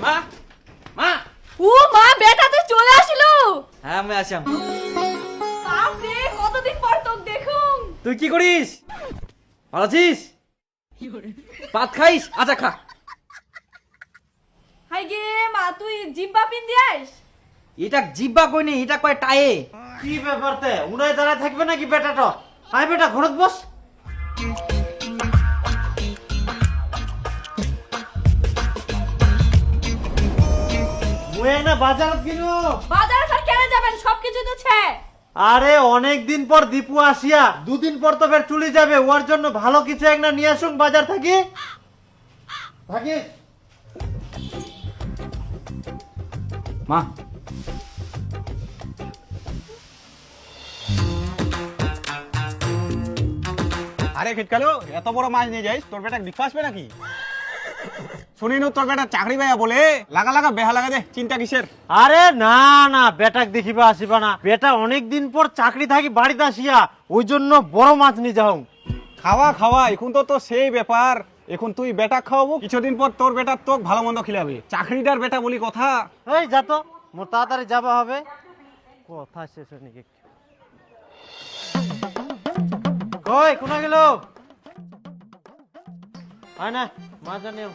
মা মা ও মা বেটা তুই চলে আসিলো। হ্যাঁ আমি আসলাম। বাপরে কতদিন পর তোকে দেখুম। তুই কি করিস? ভালো আছিস? ভাত খাইস? আচ্ছা খা। হাই গে মা তুই জিব্বা পিন দিয়াস। এটা জিব্বা কইনি, এটা কয় টায়ে। কি ব্যাপারতে উনাই দাঁড়ায় থাকবে নাকি বেটাটা? আয় বেটা ঘরত বস। মুই না বাজারত কিনো। বাজারে আর কেন যাবেন, সবকিছু তো ছে। আরে অনেক দিন পর দীপু আসিয়া, দুদিন পর তো ফের চলে যাবে, ওর জন্য ভালো কিছু একটা নিয়ে আসুন বাজার থেকে। থাকিস মা আরে খিটকালো, এত বড় মাছ নিয়ে যাইস, তোর বেটা বিক্রি আসবে নাকি? শুনিনু তোর বেটা চাকরি পাইয়া বলে, লাগা লাগা বেহা লাগা দে, চিন্তা কিসের? আরে না না, বেটাক দেখিবা আসিবা না, বেটা অনেক দিন পর চাকরি থাকি বাড়িতে আসিয়া, ওই জন্য বড় মাছ নিয়ে যাও। খাওয়া খাওয়া এখন তো সেই ব্যাপার। এখন তুই বেটা খাওয়াবো, কিছুদিন পর তোর বেটা তোকে ভালো মন্দ খিলাবে। চাকরিটার বেটা বলি কথা। এই যা তো, মোর তাড়াতাড়ি যাবা হবে। কথা শেষ হয়নি কি? কই কোনা গেল? আয় না মাছ আনিও।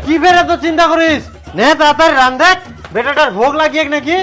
কি বেড়ে তো চিন্তা করিস? নে তাড়াতাড়ি রান্ধে, বেটাটার ভোগ লাগিয়ে নাকি।